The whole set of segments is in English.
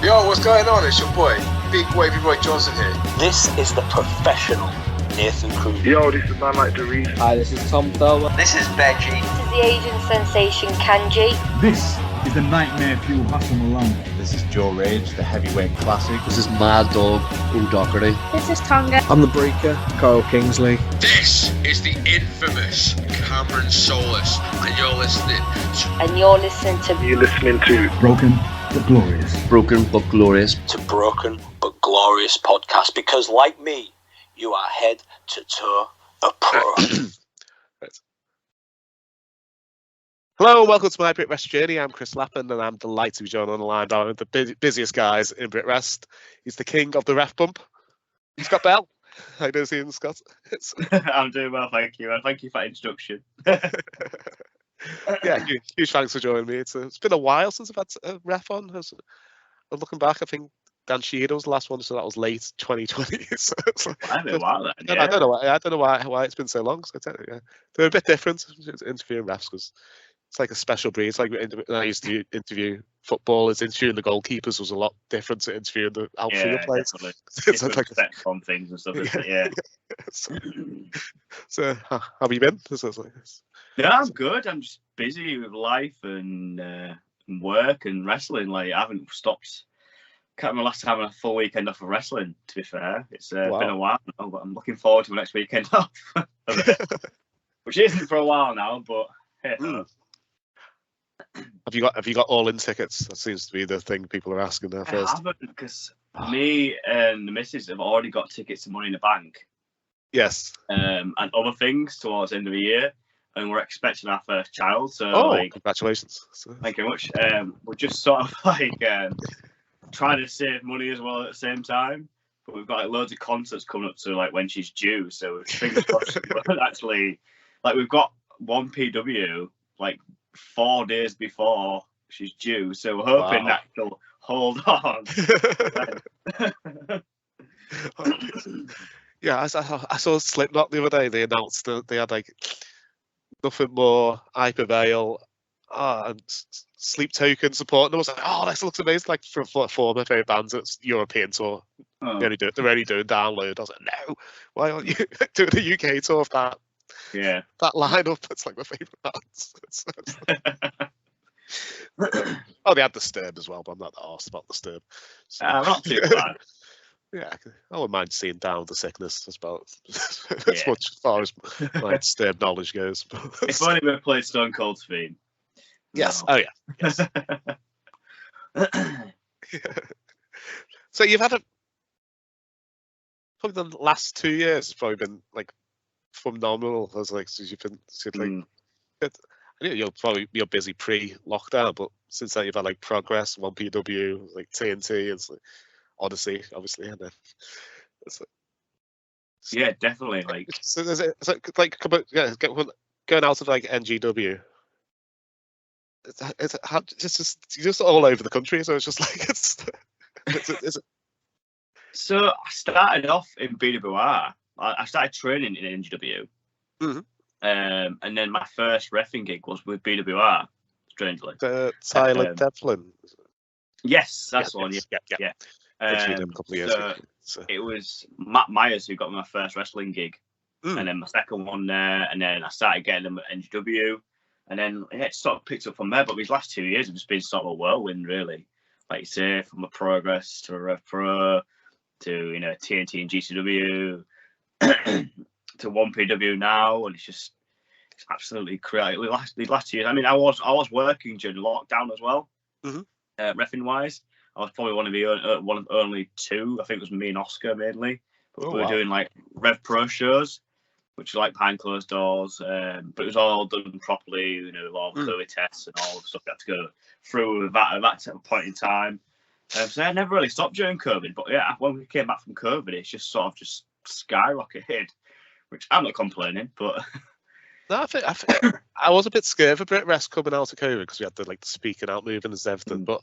Yo, what's going on? It's your boy, Big Wavy Roy Johnson here. This is the professional Nathan Cruz. Yo, this is Man Like Doris. Hi, this is Tom Thurber. This is Benji. This is the Asian sensation Kanji. This is the Nightmare Fuel Hassan Malone. This is Joe Rage, the heavyweight classic. This is Mad Dog O'Doherty. This is Tonga. I'm the Breaker, Carl Kingsley. This is the infamous Cameron Solis, and you're listening You're listening to Broken but Glorious. Broken but Glorious. To Broken but Glorious podcast, because like me, you are head to toe a pro. Right. Hello, welcome to my Britwres journey. I'm Chris Lappin, and I'm delighted to be joined on the line by one of the busiest guys in Britwres. He's the king of the ref bump. Scott Bell. How you doing, Ian, Scott? I'm doing well, thank you, and thank you for that introduction. Yeah, huge thanks for joining me. It's been a while since I've had a ref on. I'm looking back, I think Dan Sheehan was the last one, so that was late 2020. So I've been a while then, yeah. I don't know why it's been so long. So yeah. They're a bit different interviewing refs because it's like a special breed. It's like when I used to interview footballers, interviewing the goalkeepers was a lot different to interviewing the outfield players. It's like on things and stuff, isn't it? Yeah. So how have you been? Yeah, I'm good. I'm just busy with life and work and wrestling. Like, I haven't stopped. Can't remember last time I had a full weekend off of wrestling, to be fair. It's been a while now, but I'm looking forward to my next weekend off. Which isn't for a while now, but hey. Have you got all-in tickets? That seems to be the thing people are asking there first. I haven't, because me and the missus have already got tickets to Money in the Bank. Yes. And other things towards the end of the year. And we're expecting our first child. So, congratulations. Thank you very much. We're just sort of trying to save money as well at the same time. But we've got loads of concerts coming up to when she's due. So fingers crossed. Actually, we've got one PW 4 days before she's due. So we're hoping that she'll hold on. Yeah, I saw Slipknot the other day. They announced that they had Nothing More, Hyperveil, and Sleep Token support. And I was like, oh, this looks amazing. For four of my favourite bands, it's European tour. They're only doing download. I was like, no, why aren't you doing the UK tour of that? Yeah. That lineup, it's my favourite bands. They had Disturb as well, but I'm not that arsed about Disturb. I'm not too bad. Yeah, I wouldn't mind seeing Down with the Sickness. That's about as much as far as my Disturb knowledge goes. If only we played Stone Cold's theme. Yes. No. Oh yeah. Yes. So you've had probably the last 2 years has probably been phenomenal. Since you've been I know you're busy pre-lockdown, but since then you've had Progress, 1PW, TNT, and Odyssey, obviously, and then yeah, definitely. So there's going out of NGW. It's just all over the country, so it's just it's. So I started off in BWR. I started training in NGW, and then my first reffing gig was with BWR. Strangely, Tyler Devlin. Yes, that's the one. Yeah. A couple of years ago, so. It was Matt Myers who got me my first wrestling gig, and then my second one there, and then I started getting them at NGW, and then it sort of picked up from there. But these last 2 years have just been sort of a whirlwind, really. Like you say, from a Progress to a Rev Pro to TNT and GCW to 1PW now, and it's absolutely crazy. These last 2 years, I mean, I was working during lockdown as well, reffing wise. I was probably one of only two. I think it was me and Oscar mainly. But we were doing Rev Pro shows, which are behind closed doors. But it was all done properly, all the early tests and all the stuff you had to go through at that point in time. So I never really stopped during COVID. But yeah, when we came back from COVID, it's just sort of just skyrocketed, which I'm not complaining. But no, I think I was a bit scared for Britwres coming out of COVID because we had the speaking out movement and everything, but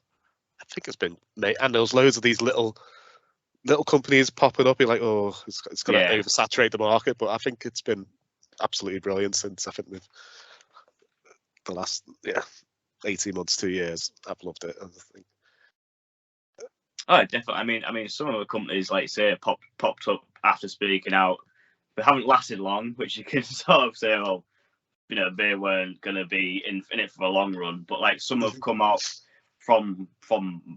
I think it's been, and there's loads of these little companies popping up. You're like, oh, it's going to oversaturate the market. But I think it's been absolutely brilliant since I think the last 18 months, 2 years. I've loved it. I think Oh, definitely. I mean, some of the companies, like say, popped up after speaking out, but haven't lasted long. Which you can sort of say, oh, you know, they weren't going to be in it for the long run. But like some have come out from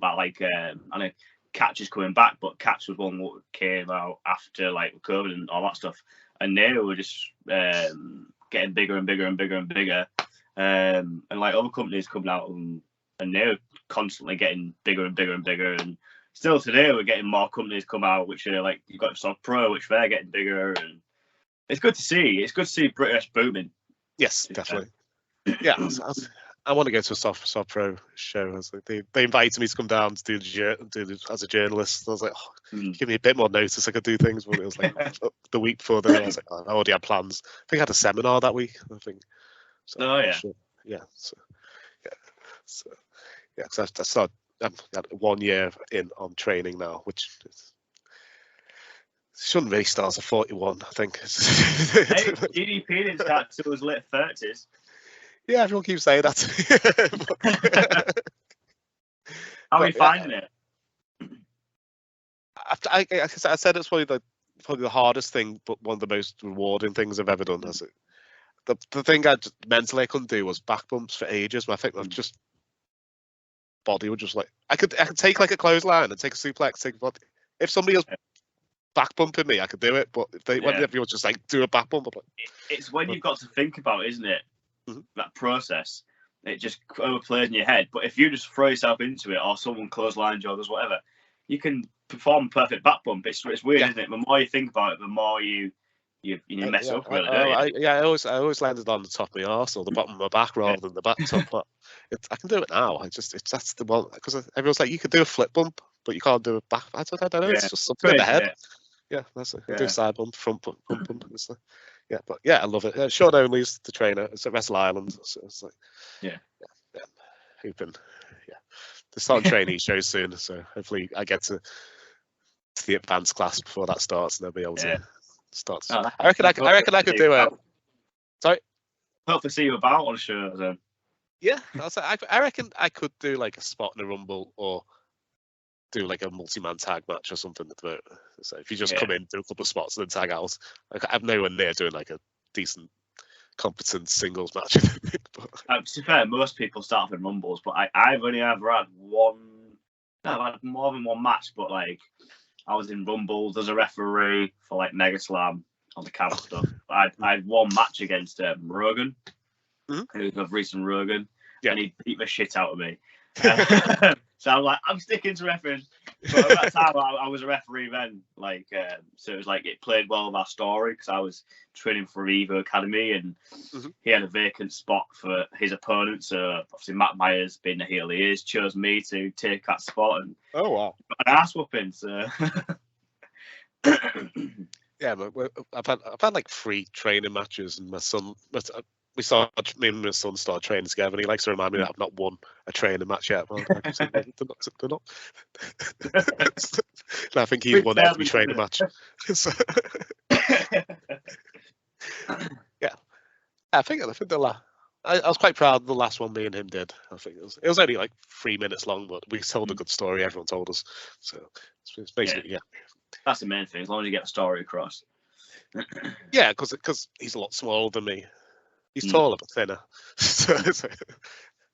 that, like I know Catch is coming back, but Catch was one that came out after like COVID and all that stuff, and they were just getting bigger and bigger and bigger and bigger, and like other companies coming out and they're constantly getting bigger and bigger and bigger, and still today we're getting more companies come out, which are like you've got Soft Pro, which they're getting bigger, and it's good to see. It's good to see Britwres booming. Yes, definitely. Yeah, I want to go to a Soft Pro show. I was like, they invited me to come down to do as a journalist. I was like, give me a bit more notice. I could do things, but it was like the week before. Then I was like, I already had plans. I think I had a seminar that week. I think. So, oh yeah. Sure. Yeah. So I started. I'm 1 year in on training now, which shouldn't really start at 41. I think. Hey, GDP didn't start till his late 30s. Yeah, everyone keeps saying that. How are you finding it? I said it's probably the hardest thing, but one of the most rewarding things I've ever done. The thing mentally I couldn't do was back bumps for ages. I think I've just body would just like I could take like a clothesline and take a suplex, take a body. If somebody was back bumping me, I could do it. But when everyone's just like do a back bump, I'm like, it's when you've got to think about it, isn't it? That process, it just overplays in your head. But if you just throw yourself into it, or someone clotheslines you or does whatever, you can perform a perfect back bump. It's weird, isn't it? The more you think about it, the more you mess up. Really, I always landed on the top of my arse or the bottom of my back rather than the back top. But I can do it now. That's the one because everyone's like you could do a flip bump, but you can't do a back. I don't know. It's just something in the head. Yeah, that's it. Do a side bump, front bump, bump. It's like, yeah, but yeah, I love it. Sean Only's the trainer. It's at Wrestle Island. So it's like, yeah. They're starting training shows soon, so hopefully I get to the advanced class before that starts, and they'll be able to start. I reckon I could do it. Sorry. Hope to see you about on a show then. Yeah, I reckon I could do like a spot in a rumble or do like a multi-man tag match or something. So if you just come in, do a couple of spots, and then tag out. Like I'm nowhere near doing like a decent, competent singles match. To be fair, most people start off in rumbles, but I've only ever had one. No, I've had more than one match, but like I was in rumbles as a referee for like Mega Slam on the camp stuff. I had one match against Rogan, who's of recent Rogan, and he beat the shit out of me. So I'm like, I'm sticking to refereeing. But at that time, I was a referee then. Like, so it was like it played well with our story because I was training for Evo Academy, and he had a vacant spot for his opponent. So obviously, Matt Myers, being the heel he is, chose me to take that spot. And oh wow, an ass whooping. So yeah, but I've had like 3 training matches, and my son. Me and my son started training together, and he likes to remind me that I've not won a training match yet. Well, they're not. And I think he's won every training match. So, yeah, I think I was quite proud of the last one me and him did. I think it was only like 3 minutes long, but we told a good story. Everyone told us, so it's basically That's the main thing. As long as you get the story across. Yeah, because he's a lot smaller than me. He's taller but thinner. So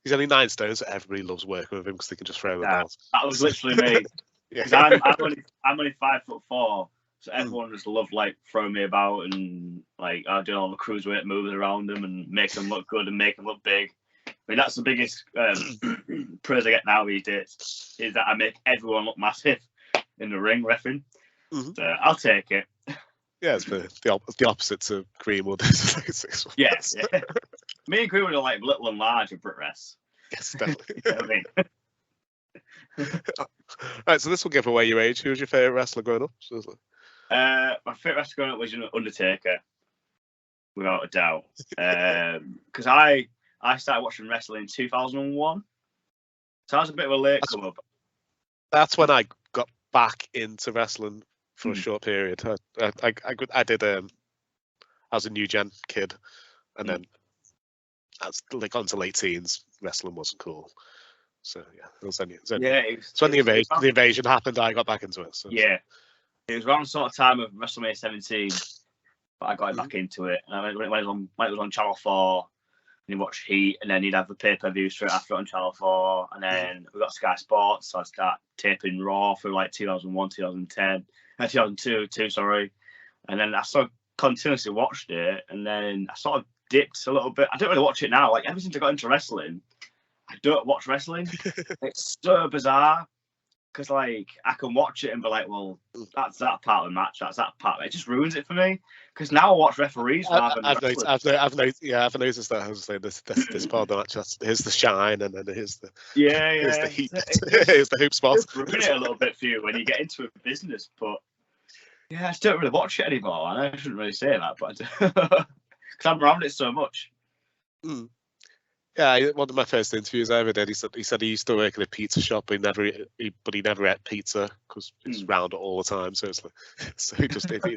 he's only 9 stones, so everybody loves working with him because they can just throw him about. That was literally me. Because I'm only 5'4", so everyone just loved like throwing me about and like I do all the cruiserweight moves around them and make them look good and make them look big. I mean that's the biggest praise I get now these days is that I make everyone look massive in the ring reffing. So I'll take it. Yeah, it's the opposite to Greenwood. Yes. Me and Greenwood are like little and large at Britwres. Yes, definitely. You know what I mean? Right, so this will give away your age. Who was your favourite wrestler growing up? My favourite wrestler growing up was Undertaker, without a doubt. Because I started watching wrestling in 2001. So I was a bit of a late come up. That's when I got back into wrestling for a short period. I did. I was a new gen kid, and then as like onto late teens, wrestling wasn't cool. So yeah, it was only, It's when the invasion happened, I got back into it. So. Yeah, it was around the sort of time of WrestleMania 17, but I got back into it. And when it was on Channel 4, and you watch Heat, and then you'd have the pay-per-view straight after on Channel 4, and then we got Sky Sports, so I'd start taping Raw for like 2001, 2002, sorry. And then I sort of continuously watched it, and then I sort of dipped a little bit. I don't really watch it now. Like, ever since I got into wrestling, I don't watch wrestling. It's so bizarre. Because, like, I can watch it and be like, well, that's that part of the match, that's that part. It just ruins it for me. Because now I watch referees rather than I've noticed that. I was saying this part of the match. Here's the shine, and then here's the here's the heat, here's the hoop spot. It's ruin it a little bit for you when you get into a business, but yeah, I just don't really watch it anymore. I know I shouldn't really say that, but because I'm around it so much. Mm. Yeah, one of my first interviews I ever did, he said he used to work in a pizza shop, but he never ate pizza because it's round all the time. So it's like,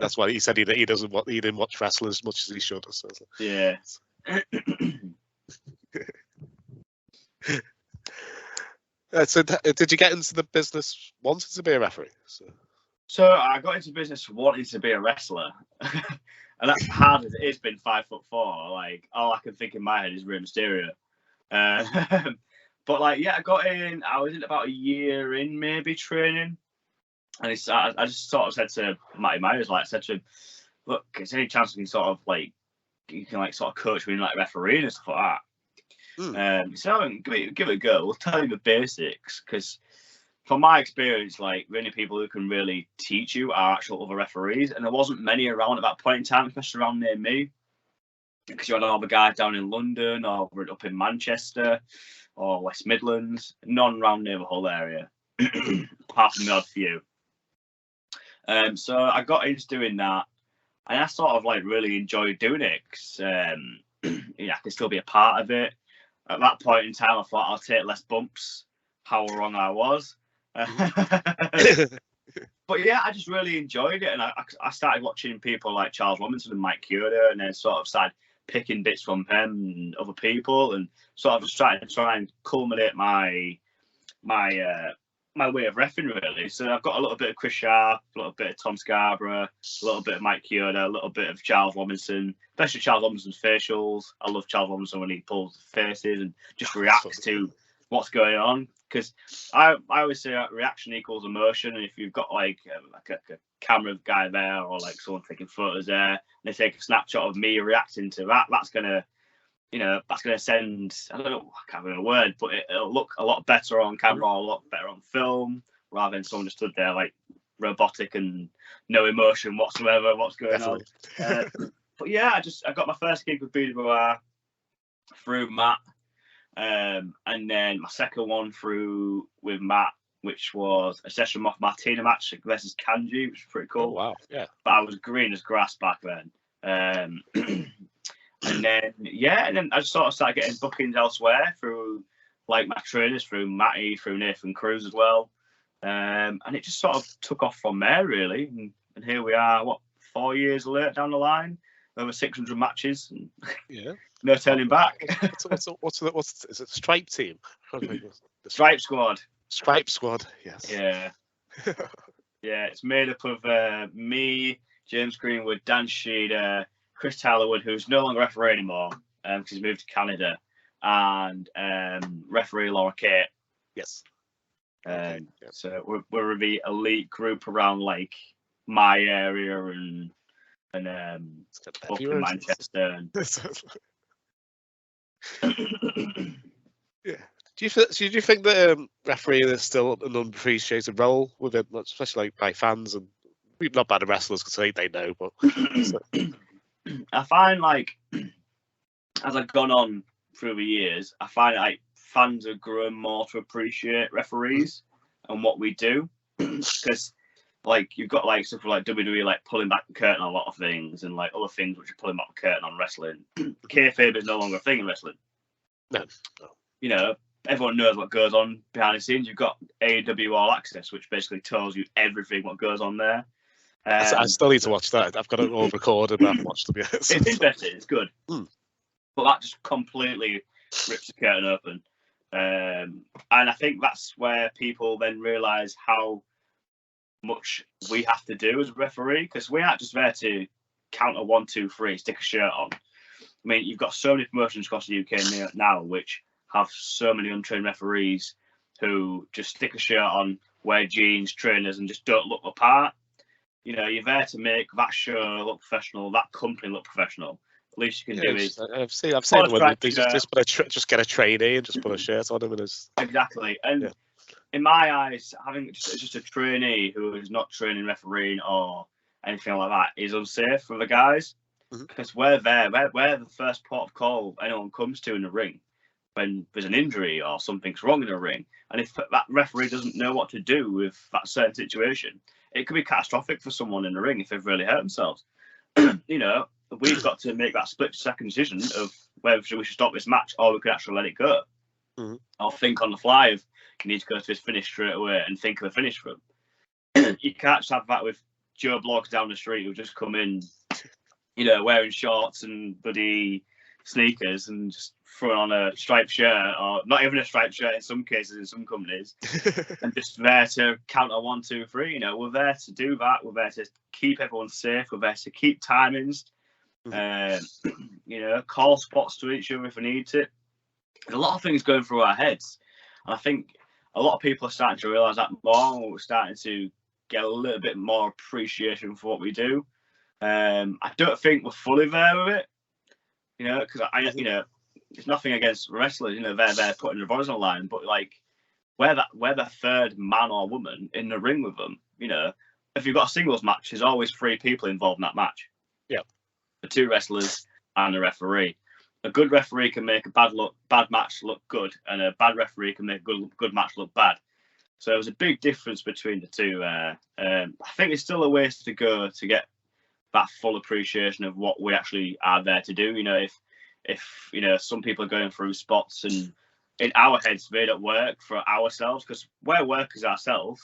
that's why he said he didn't watch wrestling as much as he should. So yeah. So did you get into the business wanting to be a referee? So I got into business wanting to be a wrestler. And that's hard as it is being 5'4". Like, all I can think in my head is Rey Mysterio. But like, yeah, I got in. I was in about a year in, maybe training, and I just sort of said to Matty Myers, like, I said to him, "Look, is there any chance you can sort of coach me in like refereeing and stuff like that?" He said, "Give it a go. We'll tell you the basics, because from my experience, like, the only people who can really teach you are actual other referees, and there wasn't many around at that point in time, especially around near me, because you had all the guys down in London or up in Manchester or West Midlands, none around near the whole area, apart from the odd few. So I got into doing that, and I sort of like really enjoyed doing it, because I could still be a part of it. At that point in time, I thought I'll take less bumps, how wrong I was. But yeah, I just really enjoyed it, and I started watching people like Charles Robinson and Mike Chioda, and then sort of started picking bits from him and other people, and sort of just trying to try and culminate my way of reffing, really. So I've got a little bit of Chris Sharp, a little bit of Tom Scarborough, a little bit of Mike Chioda, a little bit of Charles Robinson, especially Charles Robinson's facials. I love Charles Robinson when he pulls the faces and just reacts to what's going on, because I always say reaction equals emotion, and if you've got like a camera guy there, or like someone taking photos there, and they take a snapshot of me reacting to that, that's gonna send, I don't know, I can't remember a word, but it'll look a lot better on camera, or a lot better on film, rather than someone just stood there like robotic and no emotion whatsoever, what's going on. But yeah, I got my first gig with BWR through Matt. And then my second one through with Matt, which was a Session Moth Martina match versus Kanji, which was pretty cool. Oh, wow, yeah. But I was green as grass back then. And then I just sort of started getting bookings elsewhere through like my trainers, through Matty, through Nathan Cruz as well. And it just sort of took off from there, really. And here we are, 4 years later down the line, over 600 matches. And yeah. No turning back. What's is it Stripe team? The Stripe Squad. Stripe Squad, yes. Yeah. Yeah, it's made up of me, James Greenwood, Dan Sheeder, Chris Tallerwood, who's no longer referee anymore because he's moved to Canada, and referee Laura Kate. Yes. So we're the elite group around like my area and up in Manchester. Yeah. Do you think that refereeing is still an unappreciated role with it, especially like by fans and not by the wrestlers, because they know, but I find like as I've gone on through the years, I find like fans have grown more to appreciate referees and what we do, because like you've got like stuff like WWE like pulling back the curtain on a lot of things, and like other things which are pulling back the curtain on wrestling. Kayfabe is no longer a thing in wrestling. No. You know, everyone knows what goes on behind the scenes. You've got AEW All Access, which basically tells you everything what goes on there. I still need to watch that. I've got it all recorded, but I haven't watched it yet. It's interesting. It's good. But that just completely rips the curtain open. And I think that's where people then realise how much we have to do as a referee, because we aren't just there to count a 1, 2, 3, stick a shirt on. I mean, you've got so many promotions across the UK now which have so many untrained referees who just stick a shirt on, wear jeans, trainers, and just don't look the part. You know, you're there to make that show look professional, that company look professional. The least you can do is I've seen them when they just get a trainee and just put a shirt on them and exactly. And in my eyes, having just a trainee who is not training refereeing or anything like that is unsafe for the guys, because we're there. We're the first port of call anyone comes to in the ring when there's an injury or something's wrong in the ring. And if that referee doesn't know what to do with that certain situation, it could be catastrophic for someone in the ring if they've really hurt themselves. You know, we've got to make that split-second decision of whether we should stop this match or we could actually let it go. Or think on the fly of you need to go to his finish straight away and think of a finish for him. You can't just have that with Joe Bloggs down the street who just come in, you know, wearing shorts and bloody sneakers and just throwing on a striped shirt, or not even a striped shirt in some cases in some companies, and just there to count a 1, 2, 3. You know, we're there to do that. We're there to keep everyone safe. We're there to keep timings. You know, call spots to each other if we need to. There's a lot of things going through our heads, and I think a lot of people are starting to realise that more. We're starting to get a little bit more appreciation for what we do. I don't think we're fully there with it, you know, because you know, it's nothing against wrestlers, you know, they're putting their bodies on the line, but like we're the third man or woman in the ring with them. You know, if you've got a singles match, there's always 3 people involved in that match. Yeah, the 2 wrestlers and the referee. A good referee can make a bad match look good, and a bad referee can make a good match look bad. So there's a big difference between the two. I think there's still a ways to go to get that full appreciation of what we actually are there to do. You know, if you know, some people are going through spots and in our heads they don't work for ourselves, because we're workers ourselves.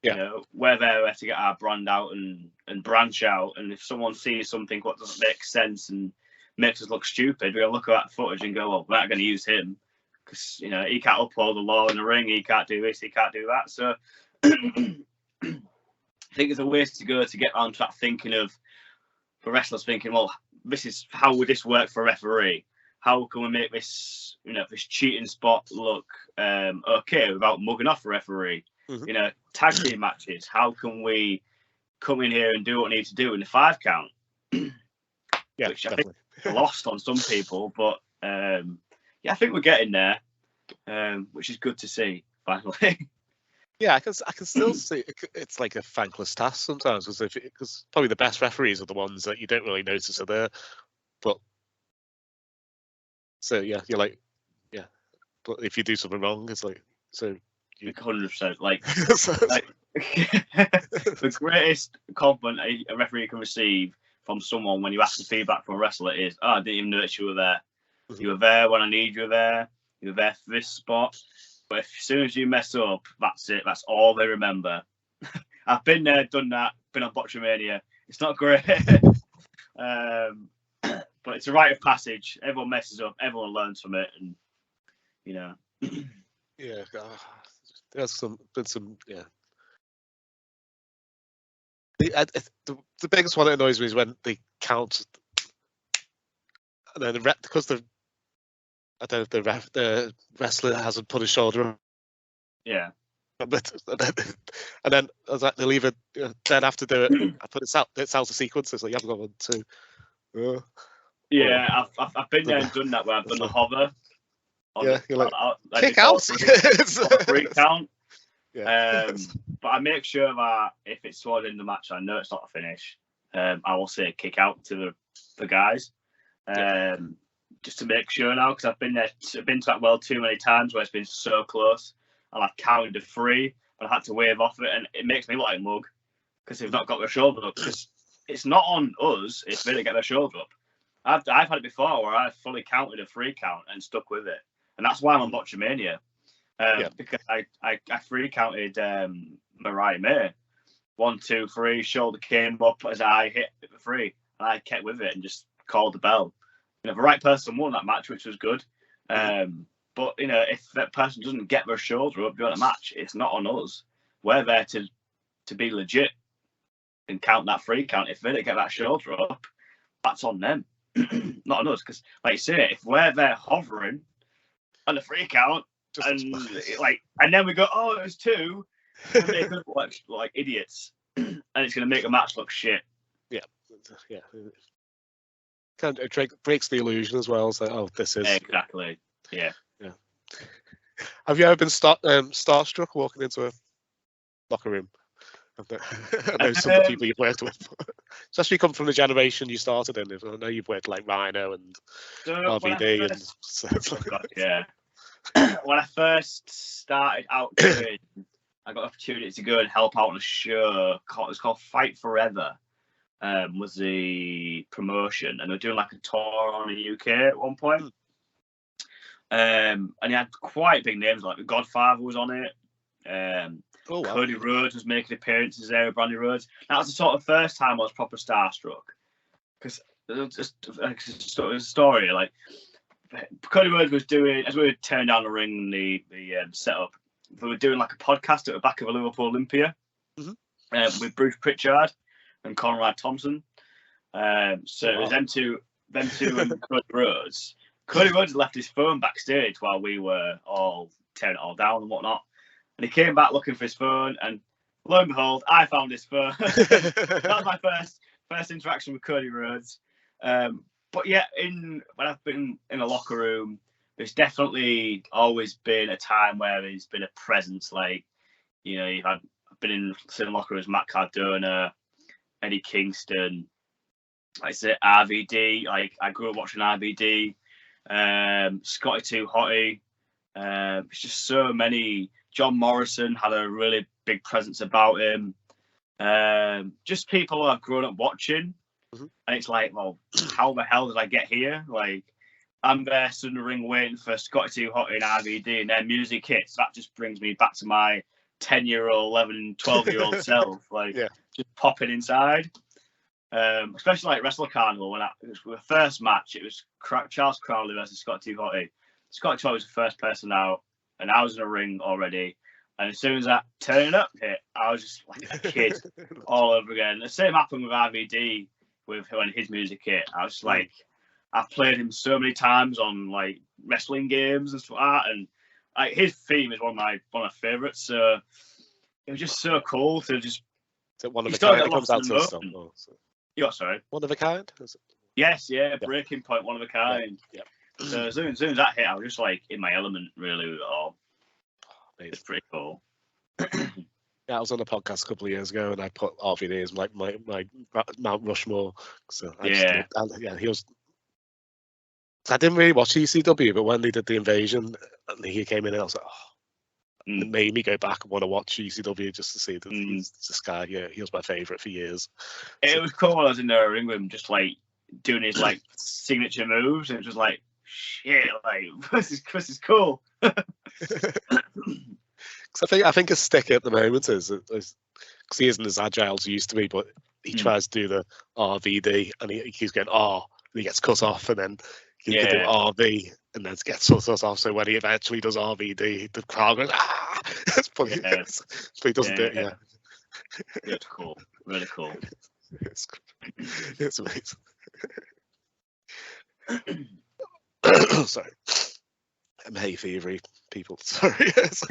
You know, we're there to get our brand out and branch out. And if someone sees something what doesn't make sense and makes us look stupid, we'll look at that footage and go, well, we're not going to use him because, you know, he can't uphold the law in the ring, he can't do this, he can't do that. So I think there's a ways to go to get onto that thinking of the wrestlers thinking, well, this is how would this work for a referee? How can we make this, you know, this cheating spot look okay without mugging off a referee? You know, tag team matches, how can we come in here and do what we need to do in the 5 count? Which I think is lost on some people, but yeah, I think we're getting there, which is good to see finally. Yeah, I can still see it's like a thankless task sometimes, because probably the best referees are the ones that you don't really notice are there. But so yeah, you're like, yeah, but if you do something wrong, it's like, so you 100%. Like the greatest compliment a referee can receive from someone when you ask for feedback from a wrestler is, oh, I didn't even notice you were there. You were there when I need you there. You were there for this spot. But as soon as you mess up, that's it. That's all they remember. I've been there, done that, been on Botchamania. It's not great. But it's a rite of passage. Everyone messes up. Everyone learns from it. And, you know. Yeah. There's been some, yeah. The biggest one that annoys me is when they count, and then because the wrestler hasn't put his shoulder on. Yeah. And then they leave it. Then after it, I put it's out of sequence. So you haven't got 1, 2. Yeah, I've been there and done that where I've done the hover. Yeah, you're like kick out. out. 3 count. Yeah. But I make sure that if it's towards the end of the match, I know it's not a finish. I will say kick out to the guys, just to make sure now, because I've been to that well too many times where it's been so close, and I've counted to 3 and I had to wave off it, and it makes me look like a mug because they've not got their shoulder up. Because it's not on us if they don't get their shoulder up. I've had it before where I've fully counted a 3 count and stuck with it, and that's why I'm on Botchamania. Because I 3 counted Mariah May. 1, 2, 3, shoulder came up as I hit the 3, and I kept with it and just called the bell. You know, the right person won that match, which was good. But But if that person doesn't get their shoulder up during a match, it's not on us. We're there to be legit and count that free count. If they don't get that shoulder up, that's on them, not on us. Because, like you say, if we're there hovering on the free count, and then we go, oh, it was 2, and they could look like idiots, and it's going to make a match look shit. Yeah. Kind of breaks the illusion as well. So, oh, this is exactly. Yeah. Have you ever been starstruck walking into a locker room? I know some of the people you've worked with, especially you come from the generation you started in. I know you've worked like Rhino and RVD and oh God, yeah. When I first started out doing, I got an opportunity to go and help out on a show. It was called Fight Forever. Was the promotion, and they're doing like a tour on the UK at one point. And he had quite big names, like the Godfather was on it. Wow. Cody Rhodes was making appearances there with Brandy Rhodes. That was the sort of first time I was proper starstruck. Because it's a story, like Cody Rhodes was doing, as we were tearing down the ring, the setup, we were doing like a podcast at the back of a Liverpool Olympia with Bruce Pritchard and Conrad Thompson. So it was them two and Cody Rhodes. Cody Rhodes left his phone backstage while we were all tearing it all down and whatnot. And he came back looking for his phone, and lo and behold, I found his phone. That was my first interaction with Cody Rhodes. But yeah, when I've been in a locker room, there's definitely always been a time where there's been a presence. Like, I've been in certain locker rooms, Matt Cardona, Eddie Kingston, like I said, RVD. Like, I grew up watching RVD. Scotty 2 Hottie. It's just so many. John Morrison had a really big presence about him. Just people I've grown up watching. And it's like, well, how the hell did I get here? Like, I'm there stood in the ring waiting for Scotty 2 Hottie and RVD, and their music hits. That just brings me back to my 10-year-old, 11, 12-year-old self. Like, just popping inside. Especially like Wrestle Carnival, when it was the first match, it was Charles Crowley versus Scotty 2 Hottie. Scotty 2 Hottie was the first person out, and I was in a ring already. And as soon as that turn up hit, I was just like a kid all over again. The same happened with RVD when his music hit. I was like, I've played him so many times on like wrestling games and stuff like that, and like his theme is one of my favorites. So it was just so cool to just. Is it one of a kind that comes out to us? Yeah, sorry. One of a kind? Yes, yeah, Breaking Point, one of a kind. Yeah. So as soon as that hit, I was just like in my element, really, with it all. It's pretty cool. Yeah, I was on a podcast a couple of years ago, and I put RVD as like my Mount Rushmore. So he was. I didn't really watch ECW, but when they did the invasion, and he came in, and I was like, it made me go back and want to watch ECW just to see that he's this guy. Yeah, he was my favourite for years. It was cool when I was in the ring with him, just like doing his like signature moves, and it was just like, shit, like this is cool. I think his stick at the moment is because he isn't as agile as he used to be, but he tries to do the RVD, and he keeps going and he gets cut off, and then he can do RV, and then gets cut off. So when he eventually does RVD, the crowd goes It's funny, but he doesn't do it. Yeah, it's cool, really cool. It's amazing. Sorry. I'm hay fevery, people. Sorry. It's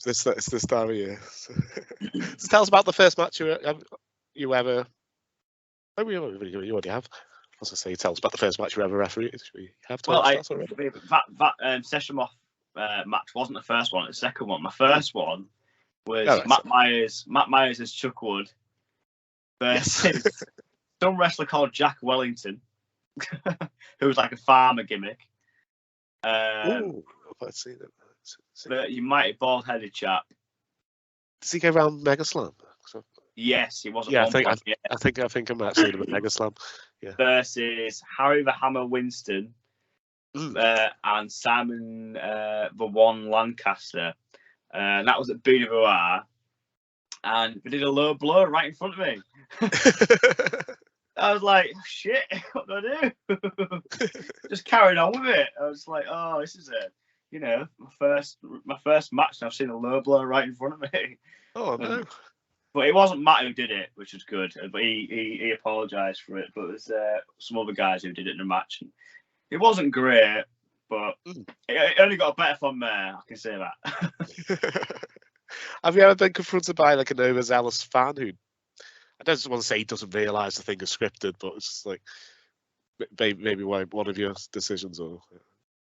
this time of year. So tell us about the first match you ever. Oh, you already have. I was going to say, tell us about the first match you ever refereed. We have to that Session Off match wasn't the first one. The second one. My first one was Matt Myers as Chuck Wood versus some wrestler called Jack Wellington, who was like a farmer gimmick. Let's see that. But you might have bald-headed chap. Does he go around Mega Slam? Yes, he was. Yeah, I think I'm actually at Mega Slam. Yeah. Versus Harry the Hammer Winston and Simon the One Lancaster. That was at Britwres, and we did a low blow right in front of me. I was like, shit, what do I do? Just carried on with it. I was like, oh, this is you know, my first match, and I've seen a low blow right in front of me. Oh no! But it wasn't Matt who did it, which was good. But he apologised for it. But there's some other guys who did it in the match. And it wasn't great, but it only got better from there. I can say that. Have you ever been confronted by like an overzealous fan who, I don't just want to say he doesn't realise the thing is scripted, but it's just like maybe one of your decisions or.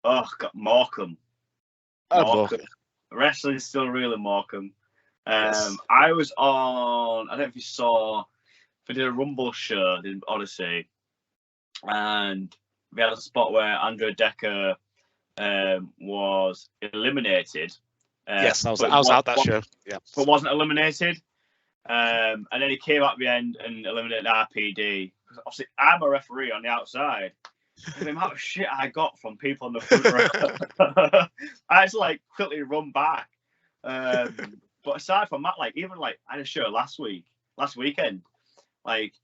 Oh, got Morecambe. Morecambe. Wrestling's still real in Morecambe. Yes. I was on, I don't know if you saw, we did a Rumble show in Odyssey, and we had a spot where Andrew Decker was eliminated. Yes, I was at that show. Yeah, but wasn't eliminated. And then he came at the end and eliminated RPD. Obviously, I'm a referee on the outside. The amount of shit I got from people on the front row, I had to like quickly run back. But aside from that, like even like I had a show last weekend, like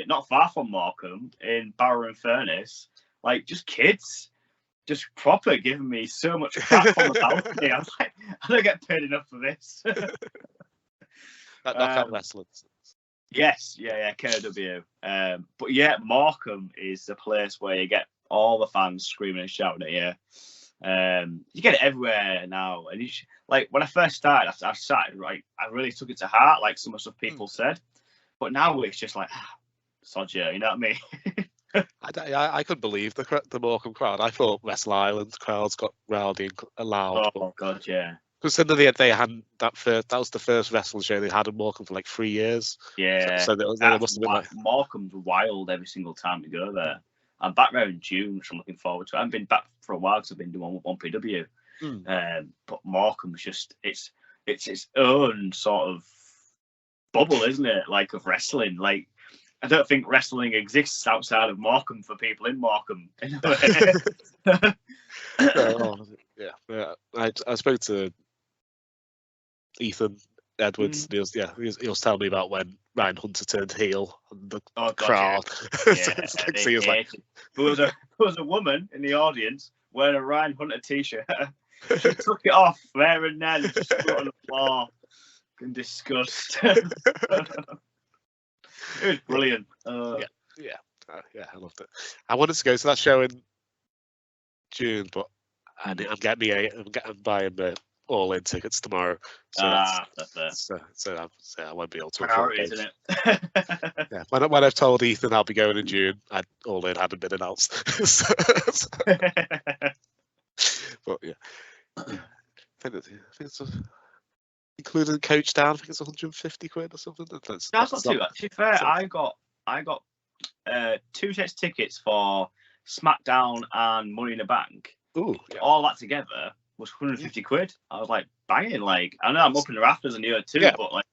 not far from Morecambe in Barrow and Furness, like just kids, just proper giving me so much crap on the balcony. I was like, I don't get paid enough for this. That knockout wrestling. Yes, yeah, KW. But yeah, Morecambe is the place where you get all the fans screaming and shouting at you. You get it everywhere now, and like when I first started, I really took it to heart, like some of the stuff people said. But now it's just like, sod you, you know what I mean? I couldn't believe the Morecambe crowd. I thought Wrestle Island crowds got rowdy and loud. Oh god, yeah. Considering they hadn't that was the first wrestling show they had in Morecambe for like 3 years. Yeah. So they must have been like Morecambe's wild every single time to go there. I'm back there in June, which I'm looking forward to. I haven't been back for a while because I've been doing 1PW. But Morecambe's just it's its own sort of bubble, isn't it? Like of wrestling. Like I don't think wrestling exists outside of Morecambe for people in Morecambe. Yeah. I spoke to Ethan Edwards. He was telling me about when Ryan Hunter turned heel and the crowd. Yeah, there was a woman in the audience wearing a Ryan Hunter t-shirt. She took it off there and then, and just put it on the floor in disgust. It was brilliant. I loved it. I wanted to go to that show in June, but I'm buying all-in tickets tomorrow. So I won't be able to afford it. Isn't it? Yeah. When I've told Ethan I'll be going in June, all-in hadn't been announced. But yeah, I think it's including coach down. I think it's 150 quid or something. That's not too bad. To be fair, I got 2 sets tickets for SmackDown and Money in the Bank. Ooh, yeah. All that together was 150 quid. I was like banging. Like I know I'm up in the rafters and you're too, but like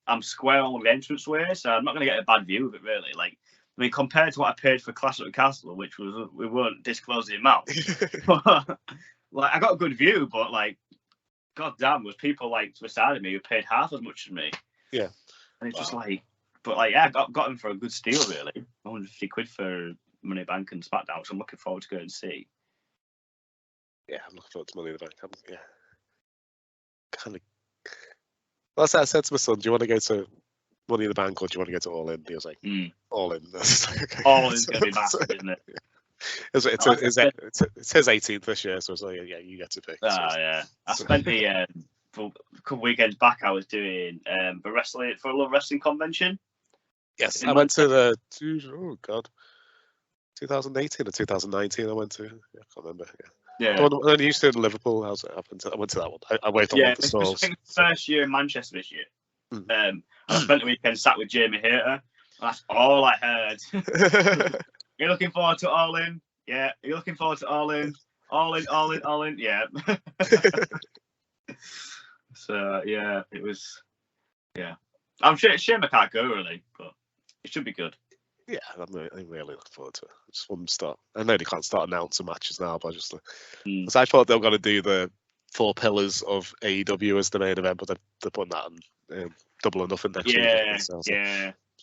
I'm square on with the entranceway, so I'm not going to get a bad view of it really. Like I mean, compared to what I paid for Clash at the Castle, which was we won't disclose the amount. Like I got a good view, but like, god damn, was people like to the side of me who paid half as much as me. Yeah, and it's just like, but like yeah, I got them for a good steal really. 150 quid for Money Bank and SmackDown, which I'm looking forward to go and see. Yeah, I'm looking forward to Money in the Bank. Kind of. Well, I said to my son, "Do you want to go to Money in the Bank or do you want to go to All In?" He was like, "All In." All In's gonna be massive, isn't it? It's his 18th this year, so it's like, yeah, you get to pick. Yeah. I spent the for a couple weekends back. I was doing the wrestling for a Love Wrestling convention. Yes, I went to the 2018 or 2019. I went to. I can't remember. Yeah. When I used to in Liverpool, I went to that one. I waited on one of the stalls. I think first year in Manchester this year. I spent the weekend sat with Jamie Hayter, and that's all I heard. You're looking forward to All In? Yeah. You're looking forward to All In? All In, All In, All In? Yeah. So yeah, it was. Yeah, I'm sure. Shame I can't go really, but it should be good. Yeah, I'm really looking forward to it. I just want to start. I know they can't start announcing matches now, but because I thought they were going to do the 4 pillars of AEW as the main event, but they're putting that on Double or Nothing next week.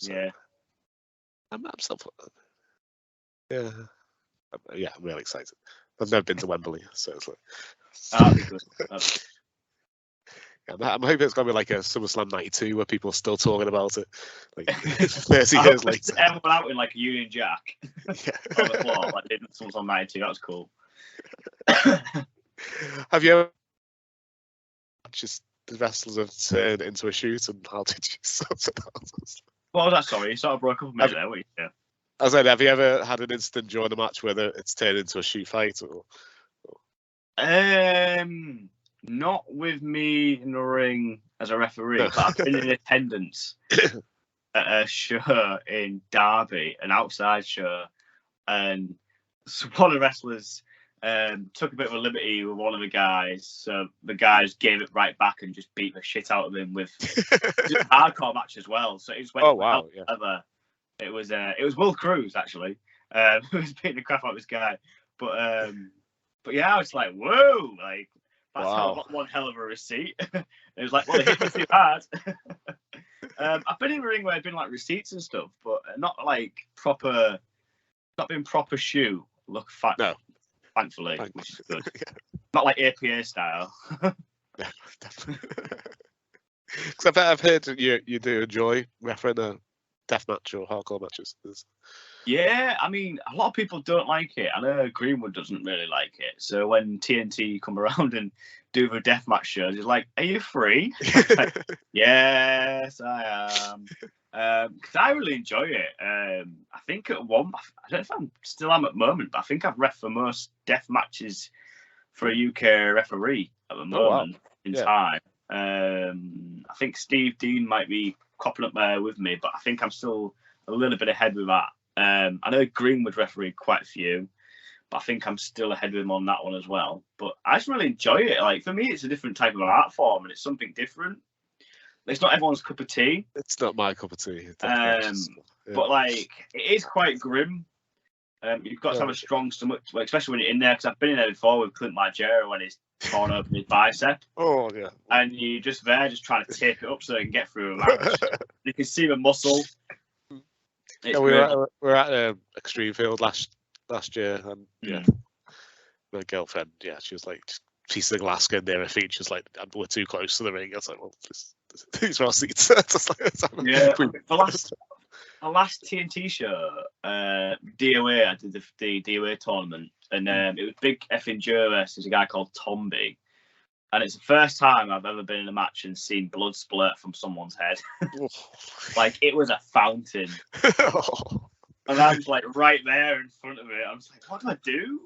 Yeah. I'm still. Yeah, I'm really excited. I've never been to Wembley, so it's like. That'd be good. I'm hoping it's gonna be like a SummerSlam '92 where people are still talking about it, like 30 years later. Everyone out in like a Union Jack Yeah. on the floor, like did SummerSlam '92. That was cool. Have you ever just the wrestlers have turned into a shoot, and how did you sort it out? What was that? Sorry, you sort of broke up a minute there. What you say? I said, have you ever had an incident during the match where it's turned into a shoot fight? Or... Not with me in the ring as a referee, but I've been in attendance at a show in Derby, an outside show, and one of the wrestlers took a bit of a liberty with one of the guys, so the guys gave it right back and just beat the shit out of him with a hardcore match as well. So it just went ever. It was Will Cruz actually who was beating the crap out of this guy, but yeah, I was like, whoa, like that's one hell of a receipt. It was like, well, it hit me too hard. I've been in a ring where I've been like receipts and stuff, but not like proper, not been proper shoe. Look fat. No. Thankfully, which is good. Not like APA style. Because I've heard you do enjoy refereeing deathmatch or hardcore matches. Yeah, I mean, a lot of people don't like it. I know Greenwood doesn't really like it. So when TNT come around and do the deathmatch shows, he's like, "Are you free?" Like, yes, I am. Because I really enjoy it. I think at one, I don't know if I'm still am at the moment, but I think I've ref for most death matches for a UK referee at the moment in time. I think Steve Dean might be copping up there with me, but I think I'm still a little bit ahead with that. I know Greenwood refereed quite a few, but I think I'm still ahead of him on that one as well. But I just really enjoy it. Like, for me, it's a different type of art form, and it's something different. It's not everyone's cup of tea. It's not my cup of tea. But like, it is quite grim. You've got to have a strong stomach, especially when you're in there. Because I've been in there before with Clint Margera when he's torn open his bicep. Oh yeah. And you're just there, just trying to tape it up so you can get through a match. You can see the muscle. Yeah, we were at Extreme Field last year, and my girlfriend, she was like, piece of glass getting near her feet. She was like, we're too close to the ring. I was like, well, these are our seats. The last TNT show, DOA, I did the DOA tournament, and it was big effing Jurist. There's a guy called Tomby, and it's the first time I've ever been in a match and seen blood splurt from someone's head. Like, it was a fountain. And I was like right there in front of it. I was like, what do I do?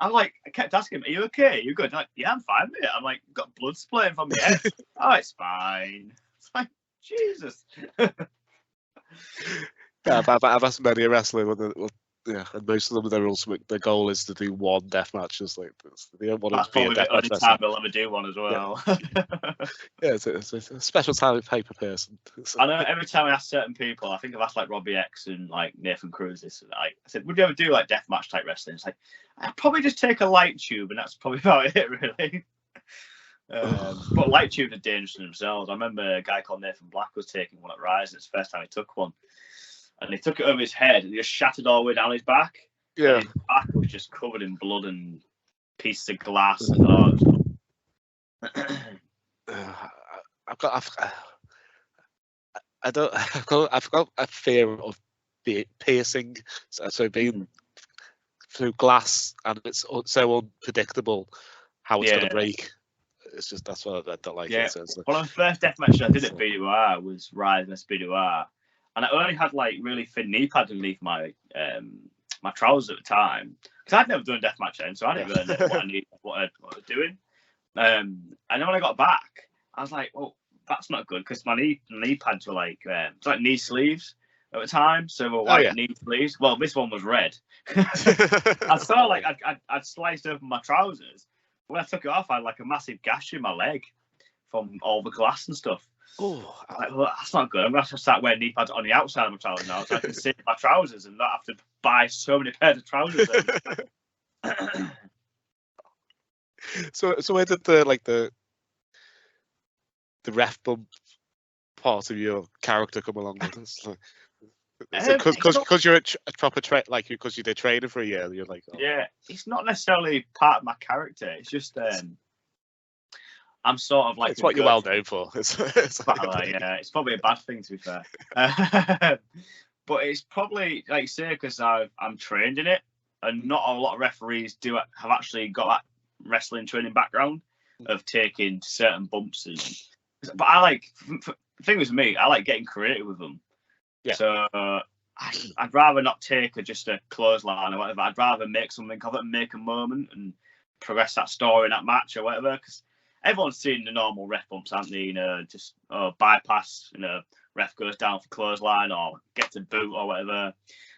I kept asking him, are you okay? You good? Like, yeah, I'm fine with it. I'm like, got blood splurting from my head. Oh, it's fine. It's like, Jesus. Yeah, I've asked many a wrestler, and most of them, their goal is to do one death match. Just like they don't want to be a death match wrestler. Time they'll ever do one as well. Yeah, it's a special type of person. I know. Every time I ask certain people, I think I've asked like Robbie X and like Nathan Cruz this. I said, would you ever do like death match type wrestling? It's like, I'd probably just take a light tube, and that's probably about it, really. But light tubes are dangerous in themselves. I remember a guy called Nathan Black was taking one at Rise, and it's the first time he took one. And he took it over his head, and he just shattered all the way down his back. Yeah. And his back was just covered in blood and pieces of glass. And I've got a fear of piercing. So being through glass, and it's so unpredictable how it's going to break. It's just, that's what I don't like. Yeah. One of the first death matches I did at BWR was Rise vs BWR. And I only had like really thin knee pads underneath my my trousers at the time, because I'd never done a death match then, so I didn't really know what I was doing. And then when I got back, I was like, well, that's not good, because my knee pads were like knee sleeves at the time, so they were white knee sleeves. Well, this one was red. I saw like I'd sliced open my trousers. When I took it off, I had like a massive gash in my leg from all the glass and stuff. Oh, I'm like, well, that's not good. I'm going to have to start wearing knee pads on the outside of my trousers now, so I can save my trousers and not have to buy so many pairs of trousers. So where did the ref bump part of your character come along with this? Because you're a proper like because you did training for a year, you're like, oh. Yeah, it's not necessarily part of my character. It's just I'm sort of like it's what you're well known for. It's yeah, it's probably a bad thing to be fair. But it's probably like you say because I'm trained in it, and not a lot of referees have actually got that wrestling training background of taking certain bumps. But I like the thing with me, I like getting creative with them. Yeah. So I'd rather not take just a clothesline or whatever. I'd rather make something of it and make a moment and progress that story in that match or whatever. Because everyone's seen the normal ref bumps, haven't they? You know, just bypass, you know, ref goes down for clothesline or gets a boot or whatever. I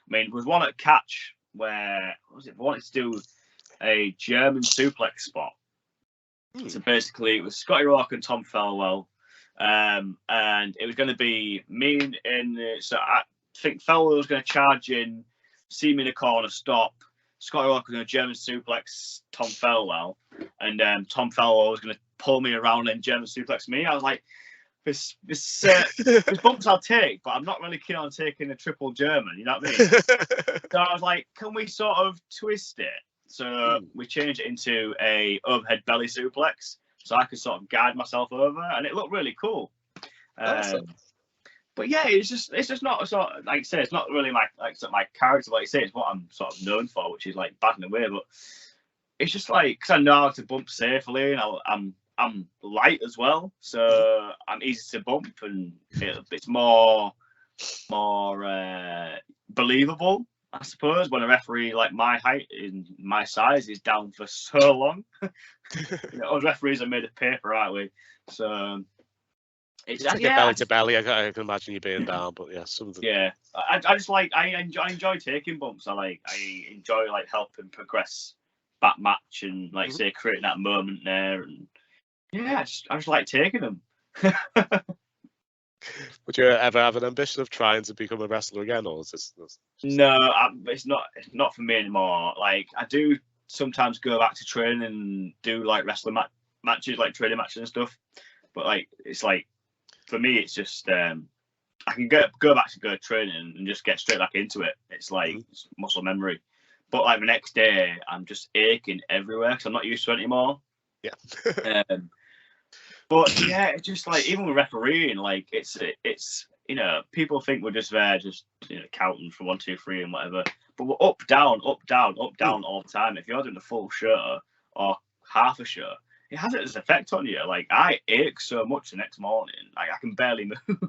mean, there was one at Catch where we wanted to do a German suplex spot. So basically, it was Scotty Rourke and Tom Felwell. And it was going to be me so I think Felwell was going to charge in, see me in the corner, stop. Scotty Rourke was going to German suplex Tom Felwell, and Tom Felwell was going to pull me around and German suplex me. I was like, this bumps I'll take, but I'm not really keen on taking a triple German. You know what I mean? So I was like, can we sort of twist it? So we changed it into a overhead belly suplex. So I could sort of guide myself over, and it looked really cool. But yeah, it's just not sort of, like I say, it's not really my character. Like I say, it's what I'm sort of known for, which is like bad in a way. But it's just like because I know how to bump safely, and I'm light as well, so I'm easy to bump, and it's more believable, I suppose, when a referee like my height and my size is down for so long. You know, us referees are made of paper, aren't we? So it's like belly to belly. I can imagine you being down, but yeah, something. Yeah, I just like I enjoy taking bumps. I enjoy like helping progress that match and like say creating that moment there, and yeah, I just like taking them. Would you ever have an ambition of trying to become a wrestler again, or is this? No, it's not for me anymore. Like I do sometimes go back to training and do like wrestling matches, like training matches and stuff. But like it's like for me, it's just I can go back to go training and just get straight back into it. It's like it's muscle memory. But like the next day, I'm just aching everywhere because I'm not used to it anymore. Yeah. But yeah, it's just like even with refereeing, like it's you know, people think we're just there, just you know, counting for 1, 2, 3 and whatever. But we're up, down all the time. If you're doing a full show or half a show, it has its effect on you. Like I ache so much the next morning, like I can barely move.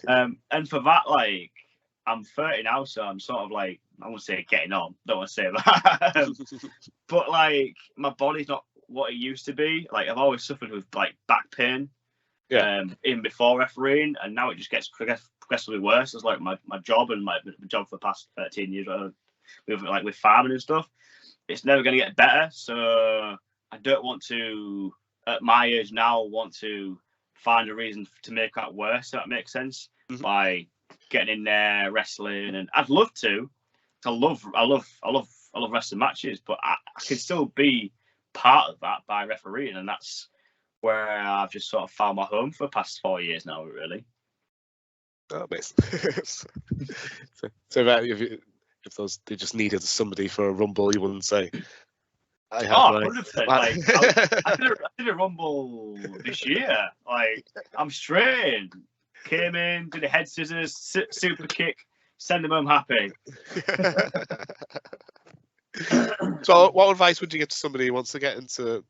And for that, like I'm 30 now, so I'm sort of like I won't say getting on. Don't want to say that, but like my body's not what it used to be. Like I've always suffered with like back pain. Even before refereeing, and now it just gets progressively worse. It's like my job and my job for the past 13 years with farming and stuff. It's never going to get better. So I don't want to, at my age now, want to find a reason to make that worse. If that makes sense, by getting in there wrestling, and I'd love to. I love wrestling matches, but I can still be part of that by refereeing, and that's where I've just sort of found my home for the past 4 years now, really. Oh, nice. so that if they just needed somebody for a rumble, you wouldn't say, I have 100%. Like, I did a rumble this year. Like, I'm straight. Came in, did a head scissors, super kick, send them home happy. So what advice would you give to somebody who wants to get into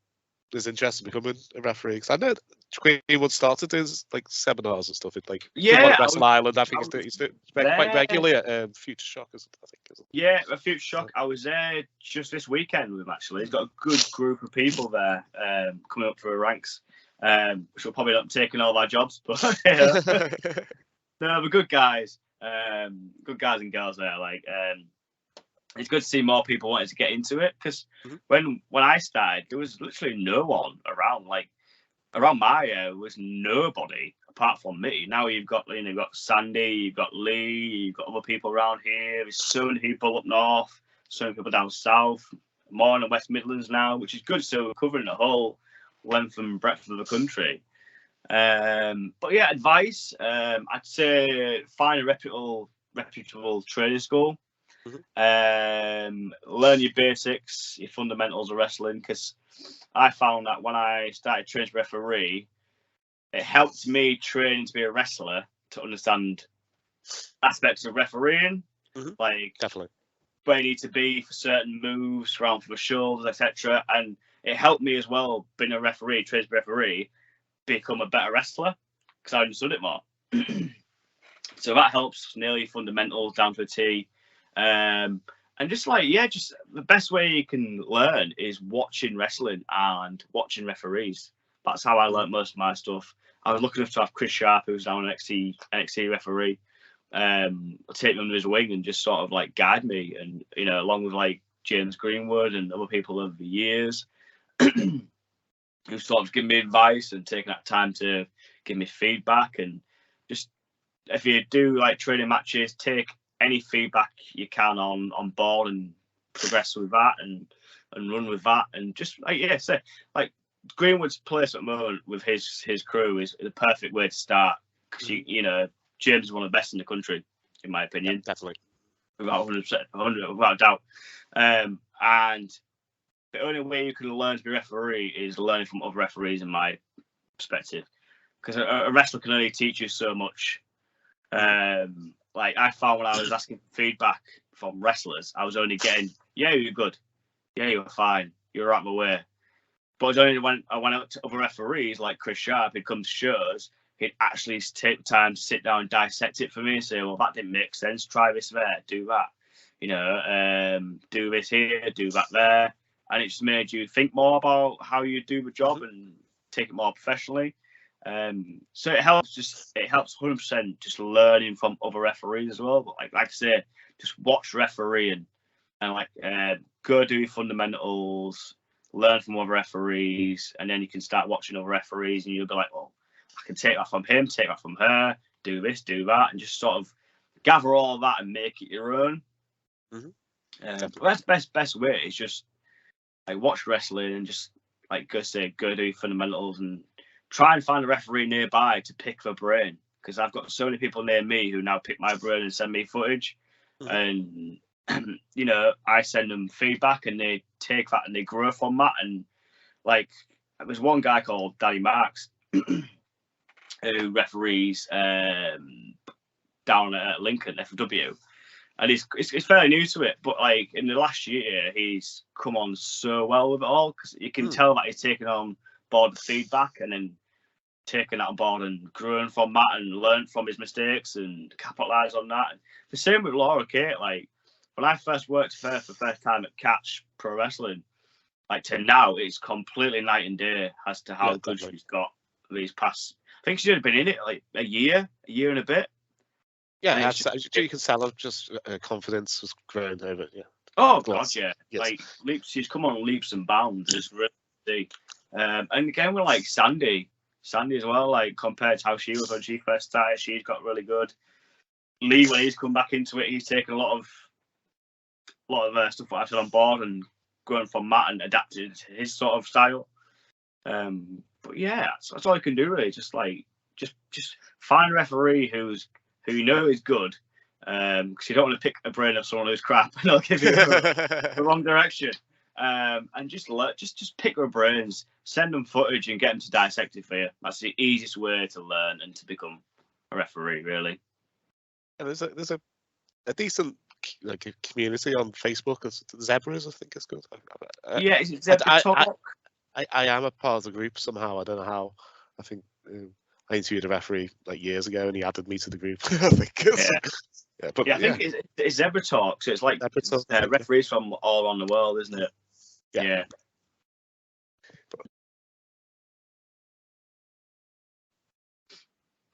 is interested in becoming a referee? Because I know Greenwood started his like seminars and stuff. It like Wrestle Island. I think he's quite regularly at Future Shock. I think. Yeah, at Future Shock. I was there just this weekend with him. Actually, he's got a good group of people there coming up through ranks. Which will probably not taking all our jobs, but no, we're good guys. Good guys and girls there. Like. It's good to see more people wanting to get into it because when I started, there was literally no one around. Like around my area, there was nobody apart from me. Now you've got Sandy, you've got Lee, you've got other people around here. There's so many people up north, so many people down south, more in the West Midlands now, which is good. So we're covering the whole length and breadth of the country. But yeah, advice. I'd say find a reputable reputable training school. Mhm. Learn your basics, your fundamentals of wrestling, because I found that when I started training as a referee, it helped me train to be a wrestler to understand aspects of refereeing, like Definitely. where you need to be for certain moves, around for the shoulders, etc. And it helped me as well, being a referee, trained to be a referee, become a better wrestler because I understood it more. So that helps nail your fundamentals down to a T. And just just the best way you can learn is watching wrestling and watching referees. That's how I learned most of my stuff. I was lucky enough to have Chris Sharp, who's now an NXT referee, take me under his wing and just sort of like guide me, and along with like James Greenwood and other people over the years, who sort of give me advice and taking that time to give me feedback. And just if you do like training matches, take any feedback you can on board and progress with that and run with that. And just say like Greenwood's place at the moment with his crew is the perfect way to start, because James is one of the best in the country, in my opinion. Yeah, definitely. Without 100%, without a doubt. And the only way you can learn to be a referee is learning from other referees, in my perspective. Because a wrestler can only teach you so much. Like I found when I was asking for feedback from wrestlers, I was only getting, yeah, you're good. Yeah, you're fine. You're right my way. But it's only when I went out to other referees like Chris Sharp, who'd come to shows, he'd actually take the time to sit down and dissect it for me and say, well, that didn't make sense. Try this there, do that. Do this here, do that there. And it just made you think more about how you do the job and take it more professionally. So it helps 100% just learning from other referees as well. But like I say, just watch refereeing and go do your fundamentals, learn from other referees, and then you can start watching other referees and you'll be like, well, I can take that from him, take that from her, do this, do that, and just sort of gather all that and make it your own. That's the best way is just like watch wrestling and just like go do your fundamentals and try and find a referee nearby to pick their brain, because I've got so many people near me who now pick my brain and send me footage, and I send them feedback and they take that and they grow from that. And like there's one guy called Danny Marks who referees down at Lincoln FW, and he's fairly new to it, but like in the last year he's come on so well with it all, because you can tell that he's taken on board the feedback and then taking that on board and growing from that and learned from his mistakes and capitalised on that. And the same with Laura Kate. Like when I first worked for her for the first time at Catch Pro Wrestling, like to now, it's completely night and day as to how good she's got these past. I think she's only been in it like a year and a bit. Yeah, you can tell her just confidence was growing over. Yeah. Oh God, yeah. Yes. Like she's come on leaps and bounds. It's really. And again with like Sandy as well. Like compared to how she was when she first started, she's got really good. Lee, when he's come back into it, he's taken a lot of stuff that I've said on board and going from that and adapted to his sort of style. But yeah, that's all you can do really. Just find a referee who you know is good, because you don't want to pick a brain of someone who's crap and they'll give you the wrong direction. And just pick their brains, send them footage, and get them to dissect it for you. That's the easiest way to learn and to become a referee, really. And there's a decent like a community on Facebook. Zebras, I think it's called. Yeah, is it Zebra Talk? I am a part of the group somehow. I don't know how. I think I interviewed a referee like years ago, and he added me to the group. I think. I think it's Zebra Talk. So it's like referees from all around the world, isn't it? Yeah.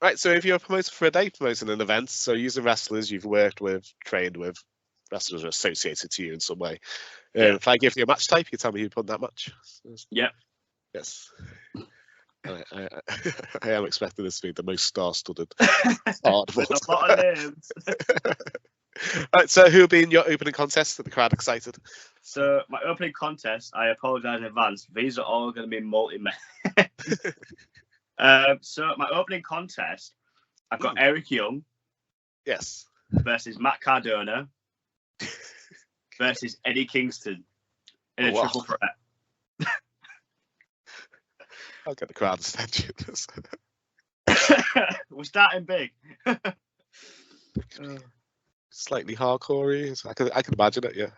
Right, so if you're a promoter for a day promoting an event, so using wrestlers you've worked with, trained with, wrestlers are associated to you in some way. If I give you a match type, you tell me who put that match. Yeah. Yes. I am expecting this to be the most star-studded part of it. A lot of names. Right, so who will be in your opening contest? Are the crowd excited? So my opening contest, I apologise in advance. These are all going to be multi-men. So my opening contest, I've got Eric Young. Yes. versus Matt Cardona versus Eddie Kingston in a triple threat. I'll get the crowd attention. We're starting big. Slightly hardcore-y. I can imagine it. Yeah.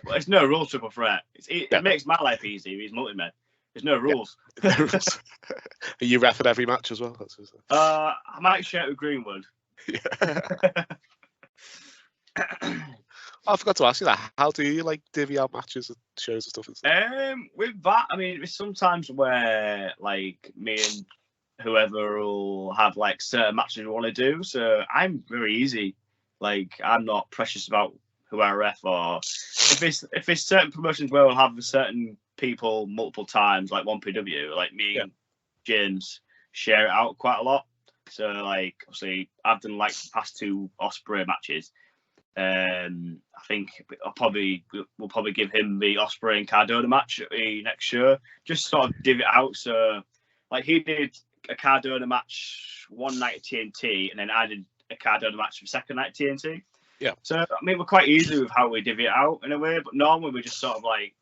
Well, it's no rules triple threat. It makes my life easy. He's multi-man. There's no rules. Yeah. No rules. Are you reffing every match as well? I might share it with Greenwood. Yeah. I forgot to ask you that. How do you like divvy out matches and shows and stuff? With that, I mean, it's sometimes where like me and whoever will have like certain matches we want to do. So I'm very easy. Like I'm not precious about who I ref, or if it's certain promotions where we'll have certain people multiple times, like 1PW, like me and James share it out quite a lot. So like obviously I've done like the past 2 Osprey matches. I think we'll probably give him the Osprey and Cardona match at the next show. Just sort of div it out. So like he did a Cardona match one night at TNT, and then I did a Cardona match for second night at TNT. Yeah. So I mean we're quite easy with how we divvy it out in a way, but normally we just sort of like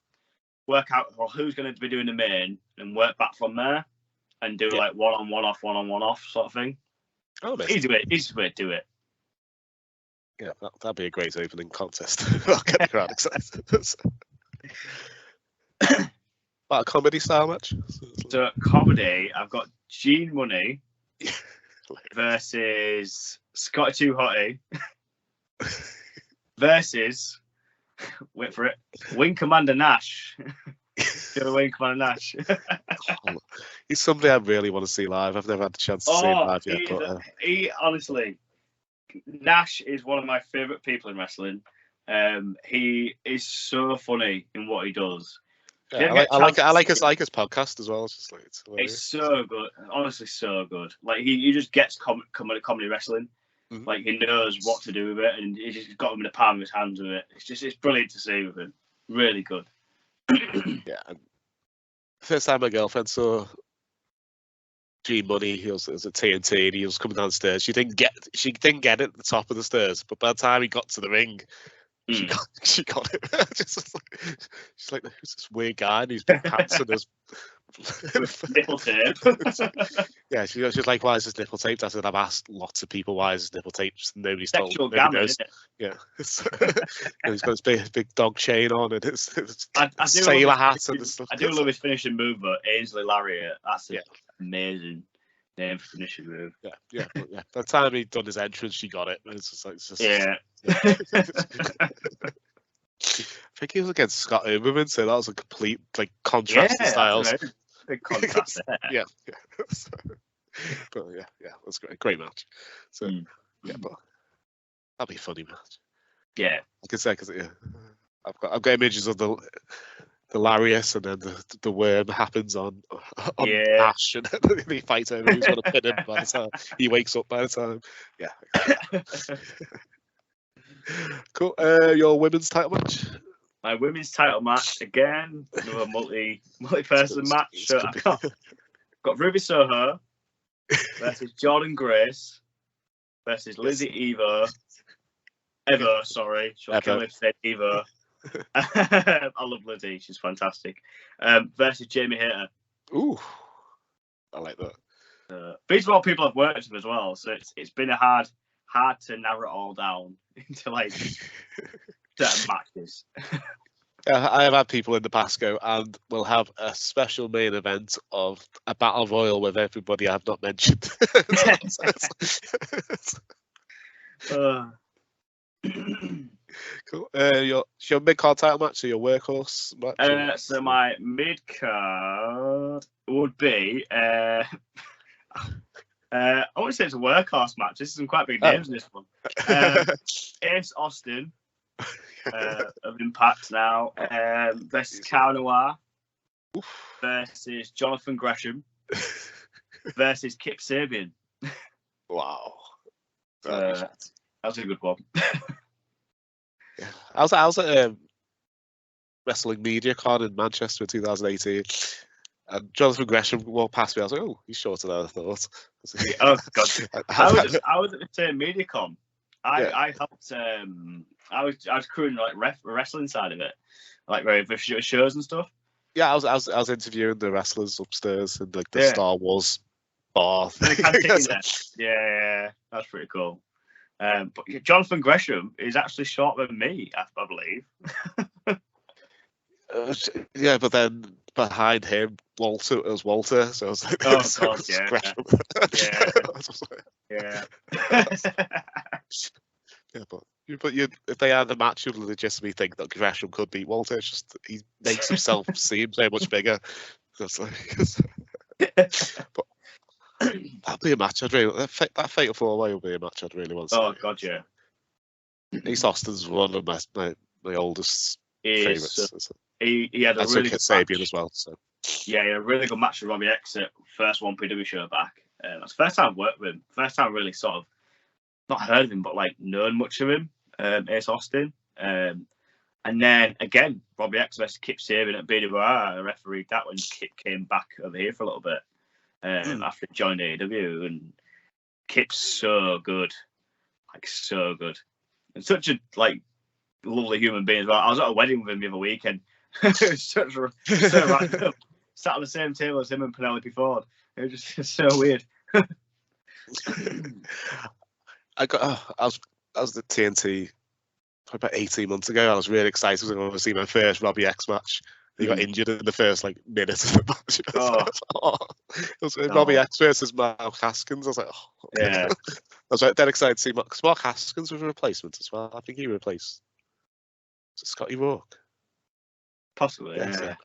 work out who's going to be doing the main and work back from there and do like one on one off sort of thing. Oh, easy way to do it. Yeah, that'd be a great opening contest. I'll get the crowd excited. About a comedy style match. So comedy, I've got Gene Money versus Scotty Too Hottie versus, wait for it, Wing Commander Nash. Wing Commander Nash. He's somebody I really want to see live. I've never had the chance to see him live yet. He honestly, Nash is one of my favourite people in wrestling. He is so funny in what he does. Yeah, I like his podcast as well. It's just like it's so good, honestly, so good. Like he just gets comedy wrestling. Mm-hmm. Like he knows what to do with it, and he's just got him in the palm of his hands with it. It's brilliant to see with him. Really good. Yeah. And first time my girlfriend saw G Money, he was at TNT, and he was coming downstairs. She didn't get it at the top of the stairs, but by the time he got to the ring, she got it. She's like, who's this weird guy? And he's been pants and his nipple tape. Yeah, she's like, why is his nipple taped? I said, I've asked lots of people why is his nipple taped. Nobody's told. Nobody knows. Yeah, and he's got his big dog chain on and his sailor hat and stuff. I do love his finishing move, but Ainsley Lariat. That's amazing name for finishing move. Yeah. By the time he'd done his entrance, she got it. Yeah. I think he was against Scott Oberman, so that was a complete contrast in styles. Big contrast there. Yeah. But it was great match. So but that'd be a funny match. Yeah, I can say because I've got images of the Larius, and then the worm happens on Ash, and then he fights over who's going to pin him by the time he wakes up. By the time, Cool. Your women's title match. My women's title match again, another multi-person match. So I've got Ruby Soho versus Jordan Grace versus Lizzie Evo. Sorry, she'll kill me if I say Evo. I love Lizzie; she's fantastic. Versus Jamie Hayter. Ooh, I like that. These are all people I've worked with as well, so it's been a hard to narrow it all down into like certain matches. I have had people in the past go, and we'll have a special main event of a battle royal with everybody I've not mentioned. Cool. Your mid-card title match, so your workhorse match? So my mid-card would be... I want to say it's a workhorse match. This is some quite big names in this one. Ace Austin of Impact now versus Cow Noir versus Jonathan Gresham versus Kip Sabian. Wow. That was a good one. I was at Wrestling Media Con in Manchester in 2018. And Jonathan Gresham walked past me. I was like, "Oh, he's shorter than I thought." Oh God! I was at the same MediaCon. I helped. I was crewing like wrestling side of it, like shows and stuff. Yeah, I was interviewing the wrestlers upstairs in like the Star Wars bar. Yeah, that's pretty cool. But Jonathan Gresham is actually shorter than me, I believe. Yeah, but then behind him, Walter. So I was like, "Oh God, yeah, Gresham. yeah." Yeah, but if they had a match, you'd legitimately think that Gresham could beat Walter. It's just he makes himself seem so much bigger. But that'd be a match I'd really. That Fatal 4-Way will be a match I'd really want to see. Oh God, yeah. East Austin's one of my oldest favourites. He had a really good Sabian match as well. So yeah, he had a really good match with Robbie X at first one PW show back. That's the first time I worked with him. First time I really sort of not heard of him, but like known much of him. East Austin. And then again, Robbie X versus Kip Sabian at Britwres. I refereed that when Kip came back over here for a little bit after he joined AEW, and Kip's so good, like so good, and such a like lovely human being as well. I was at a wedding with him the other weekend. It was so random. Sat on the same table as him and Penelope Ford. It was just so weird. I was at TNT about 18 months ago. I was really excited when I was seeing my first Robbie X match. He got injured in the first like minute of the match. It was Robbie X versus Mark Haskins. I was like, oh. Yeah. I was like, dead excited to see Mark Haskins was a replacement as well. I think he replaced Scotty Rourke. Possibly, yeah.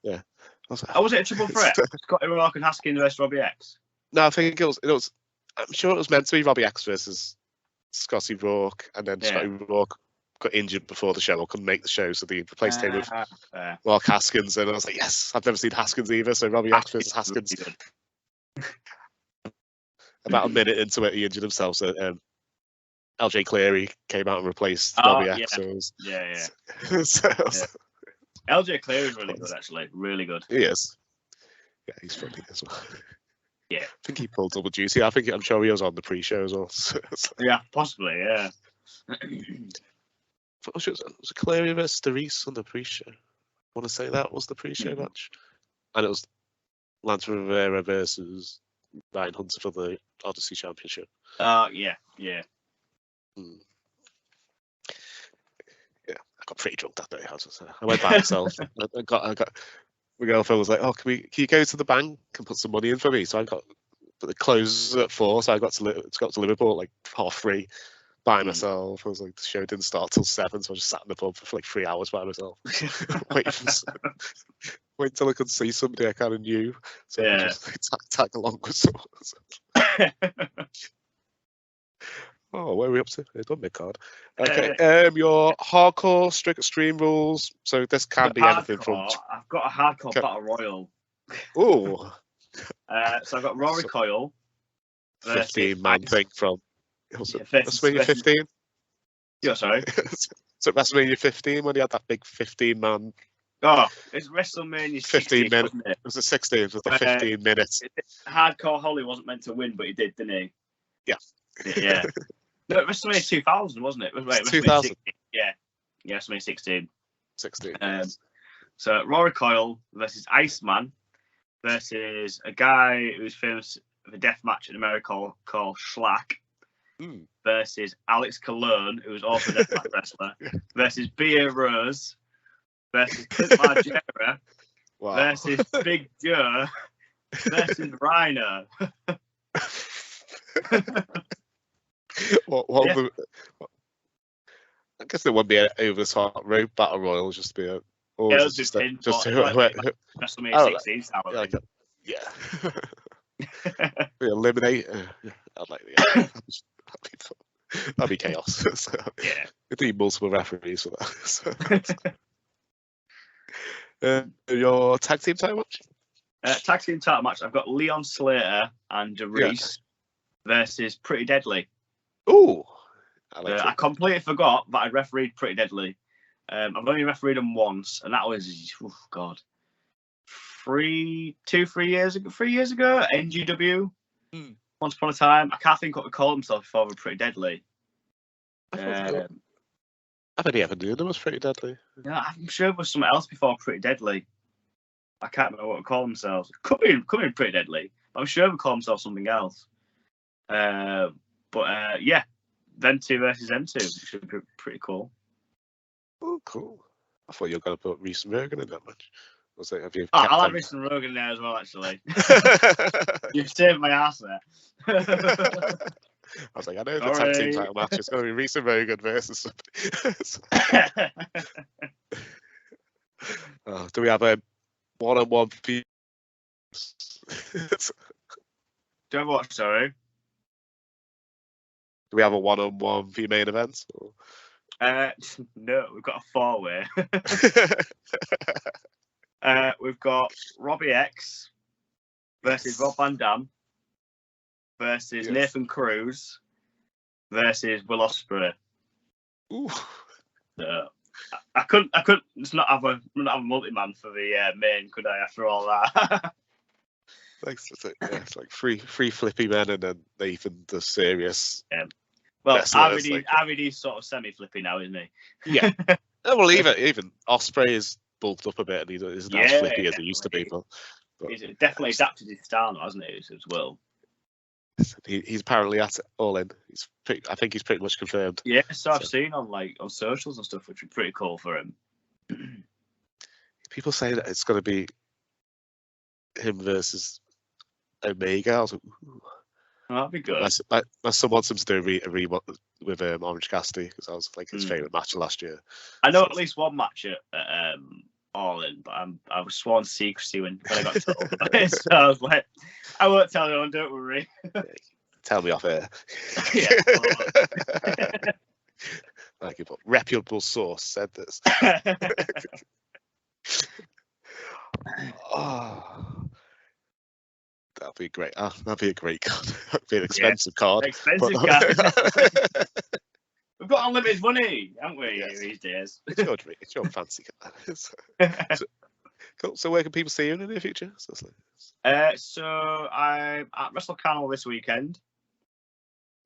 Yeah. Was it a triple threat? Scotty Rourke and Haskins versus Robbie X? No, I think it was. I'm sure it was meant to be Robbie X versus Scotty Rourke, and then Scotty Rourke got injured before the show or couldn't make the show, so they replaced him with Mark Haskins. And I was like, yes, I've never seen Haskins either, so Robbie X versus Haskins. About a minute into it, he injured himself, so LJ Cleary came out and replaced Robbie X. So LJ Cleary is really good, actually. Really good. He is. Yeah, he's funny as well. Yeah. I think he pulled double duty. I'm sure he was on the pre-show as well. Yeah, possibly, yeah. Was it Cleary versus Derice on the pre-show? I want to say that was the pre-show match. And it was Lance Rivera versus Ryan Hunter for the Odyssey Championship. Yeah. Yeah, I got pretty drunk that day. I went by myself. I got my girlfriend was like, "Oh, can you go to the bank and put some money in for me?" So but it closes at 4, so I got to Liverpool at like 3:30 by myself. I was like, the show didn't start till 7, so I just sat in the pub for like 3 hours by myself, wait till I could see somebody I kind of knew, so I just tag along with someone. Oh, where are we up to? I've done my card. Okay, your hardcore strict extreme rules. So this can be anything from. I've got a hardcore battle royal. Oh. So I've got Rory Coyle. 15-man thing from. WrestleMania 15. Yeah, sorry. So WrestleMania 15 when he had that big 15-man. Oh, it's WrestleMania 15 minutes. Wasn't it? It was the 16. It was the 15 minutes. Hardcore Holly wasn't meant to win, but he did, didn't he? Yeah. Yeah. No, WrestleMania 2000, wasn't it? Wait, 2000. Yeah, WrestleMania 16. 16. So Rory Coyle versus Iceman versus a guy who's famous for a death match in America called Schlack versus Alex Cologne, who's also a death match wrestler, versus B.A. Rose versus Clint Margera versus Big Joe versus Rhino. I guess there wouldn't be an over the top rope battle royal, just be a. Just WrestleMania 16 style. We eliminate. I'd like that'd be chaos. So, yeah, we need multiple referees for that. So. Your tag team title match? Tag team title match. I've got Leon Slater and Reese versus Pretty Deadly. Oh, I completely forgot that I refereed Pretty Deadly. I've only refereed them once, and that was 3 years ago at NGW. Once upon a time, I can't think what we called himself before. We're Pretty Deadly. I've only ever knew them was Pretty Deadly. Yeah, I'm sure it was something else before Pretty Deadly. I can't remember what we call themselves. Could be Pretty Deadly. But I'm sure we call themselves something else. Yeah, them two versus them two, which should be pretty cool. Oh, cool. I thought you were going to put Reese and Rogan in that match. Was it, have you I like Reese and Rogan there as well, actually. You've saved my ass there. I was like, I know the tag team title match is going to be Reese and Rogan versus somebody. Do we have a one-on-one feud? Do you have what, sorry? Do we have a one-on-one for your main events? No, we've got a 4-way. We've got Robbie X versus Rob Van Dam versus Nathan Cruz versus Will Ospreay. Ooh. I couldn't not have a multi-man for the main, could I? After all that. It's like three flippy men and then Nathan the serious. Well, RVD's sort of semi-flippy now, isn't he? Yeah. Well, even Ospreay is bulked up a bit and he isn't as flippy as he used to be. But he's definitely adapted his style now, hasn't he, as well? He's apparently at it all in. I think he's pretty much confirmed. Yeah, so I've seen on socials and stuff, which would be pretty cool for him. People say that it's going to be him versus Omega. I was like, ooh. Oh, that'd be good. My son wants him to do a rematch with Orange Cassidy because that was like his favourite match of last year. I know at least one match at All In, but I was sworn secrecy when I got told about it. So I was like, I won't tell anyone, don't worry. Tell me off air. Like a reputable source said this. That'd be great. That'd be a great card. That'd be an expensive card. Expensive card. We've got unlimited money, haven't we, these days? It's your fancy card. Cool. So where can people see you in the near future? So I'm at Wrestle Carnival this weekend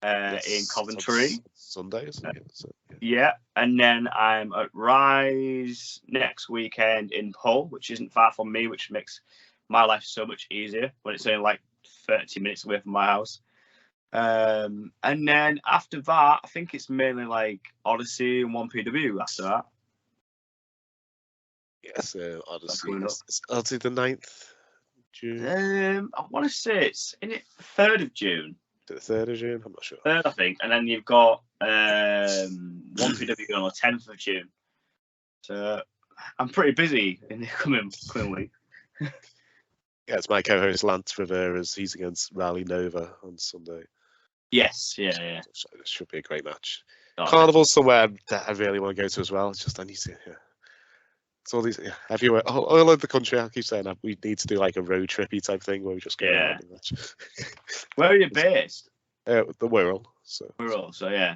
in Coventry. Sunday, isn't it? Yeah, and then I'm at Rise next weekend in Hull, which isn't far from me, which makes my life so much easier when it's only like 30 minutes away from my house. And then after that, I think it's mainly like Odyssey and 1PW after that. Yes, Odyssey. Odyssey the 9th June. I want to say it's in it 3rd of June. The 3rd of June? I'm not sure. 3rd, I think. And then you've got 1PW on the 10th of June. So I'm pretty busy in the coming week. Yeah, it's my co-host Lance Rivera's. He's against Raleigh Nova on Sunday. Yes, yeah. So it should be a great match. Oh, Carnival's somewhere that I really want to go to as well. It's just I need to. Yeah. It's all these everywhere, all over the country. I keep saying that we need to do like a road trippy type thing where we just go around and match. Where are you based? The Wirral. Wirral. So yeah,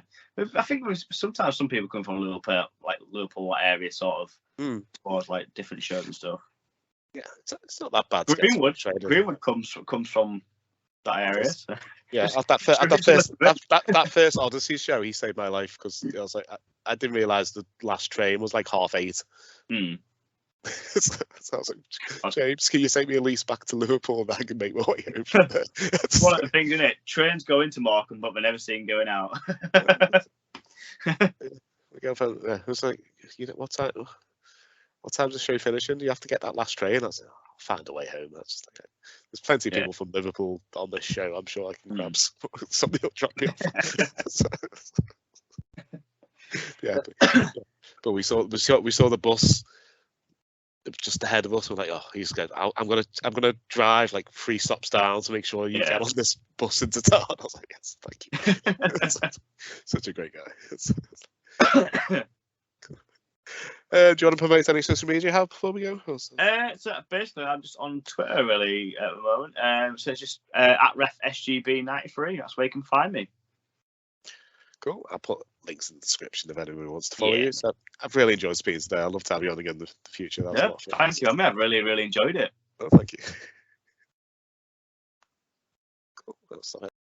I think sometimes some people come from Liverpool area, sort of towards like different shows and stuff. Yeah, it's not that bad. Greenwood comes from that area. So. Yeah, that first Odyssey show, he saved my life because I was like, I didn't realise the last train was like 8:30. So I was like, James, can you take me at least back to Liverpool and I can make my way home from there? It's one of the things, isn't it? Trains go into Morecambe, but they're never seen going out. We go for it was like, what time's the show finishing? You have to get that last train. I was like, I'll find a way home. That's just like, there's plenty of people from Liverpool on this show. I'm sure I can grab somebody will drop me off. But we saw the bus just ahead of us. We're like, oh, he's good. I'm gonna drive like 3 stops down to make sure you get on this bus into town. I was like, yes, thank you. Such a great guy. Do you want to promote any social media you have before we go? So basically, I'm just on Twitter really at the moment. So it's just at RefSGB93. That's where you can find me. Cool. I'll put links in the description if anyone wants to follow you. So I've really enjoyed speaking today. I'd love to have you on again in the future. That was a lot of fun. Thank you. I've really, really enjoyed it. Oh, thank you. Cool. That's